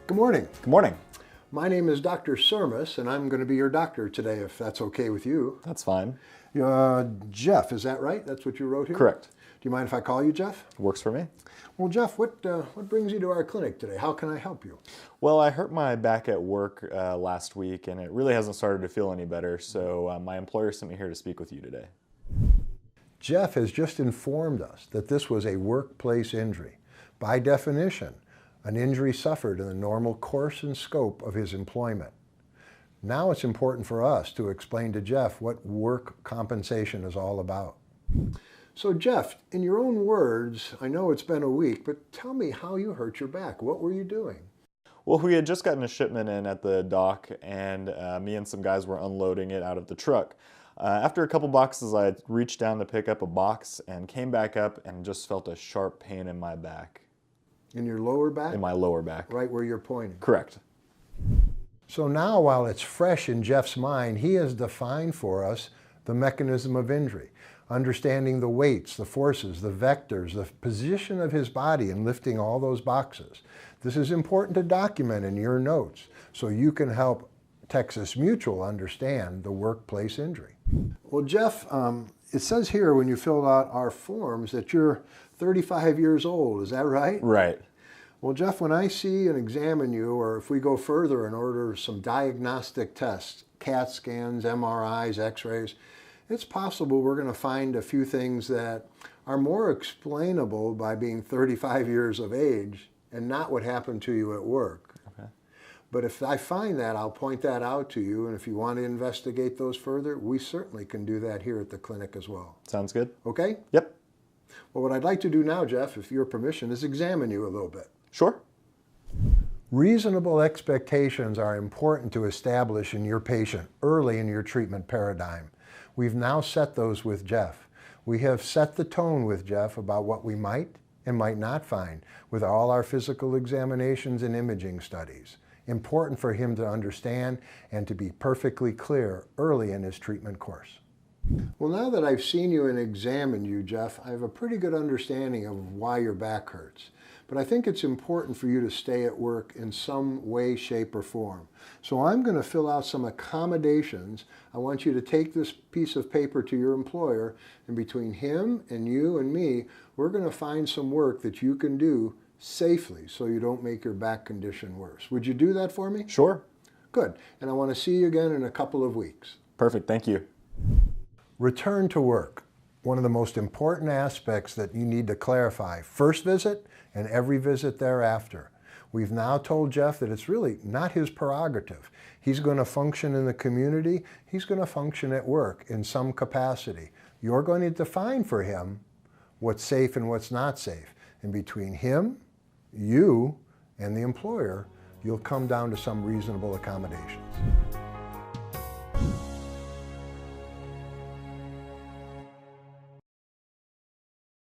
Good morning. Good morning. My name is Dr. Tsourmas, and I'm going to be your doctor today, if that's okay with you. That's fine. Jeff, is that right? That's what you wrote here? Correct. Do you mind if I call you Jeff? Works for me. Well, Jeff, what brings you to our clinic today? How can I help you? Well, I hurt my back at work last week, and it really hasn't started to feel any better, so my employer sent me here to speak with you today. Jeff has just informed us that this was a workplace injury. By definition, an injury suffered in the normal course and scope of his employment. Now it's important for us to explain to Jeff what work compensation is all about. So Jeff, in your own words, I know it's been a week, but tell me how you hurt your back. What were you doing? Well, we had just gotten a shipment in at the dock, and me and some guys were unloading it out of the truck. After a couple boxes, I reached down to pick up a box and came back up and just felt a sharp pain in my back. In your lower back? In my lower back. Right where you're pointing. Correct. So now, while it's fresh in Jeff's mind, he has defined for us the mechanism of injury, understanding the weights, the forces, the vectors, the position of his body in lifting all those boxes. This is important to document in your notes so you can help Texas Mutual understand the workplace injury. Well, Jeff, it says here when you filled out our forms that you're 35 years old. Is that right? Right. Well, Jeff, when I see and examine you, or if we go further and order some diagnostic tests, CAT scans, MRIs, x-rays, it's possible we're going to find a few things that are more explainable by being 35 years of age and not what happened to you at work. Okay. But if I find that, I'll point that out to you, and if you want to investigate those further, we certainly can do that here at the clinic as well. Sounds good. Okay? Yep. Well, what I'd like to do now, Jeff, if your permission, is examine you a little bit. Sure. Reasonable expectations are important to establish in your patient early in your treatment paradigm. We've now set those with Jeff. We have set the tone with Jeff about what we might and might not find with all our physical examinations and imaging studies. Important for him to understand and to be perfectly clear early in his treatment course. Well, now that I've seen you and examined you, Jeff, I have a pretty good understanding of why your back hurts. But I think it's important for you to stay at work in some way, shape, or form. So I'm going to fill out some accommodations. I want you to take this piece of paper to your employer, and between him and you and me, we're going to find some work that you can do safely so you don't make your back condition worse. Would you do that for me? Sure. Good. And I want to see you again in a couple of weeks. Perfect. Thank you. Return to work. One of the most important aspects that you need to clarify, first visit and every visit thereafter. We've now told Jeff that it's really not his prerogative. He's going to function in the community. He's going to function at work in some capacity. You're going to define for him what's safe and what's not safe. And between him, you, and the employer, you'll come down to some reasonable accommodations.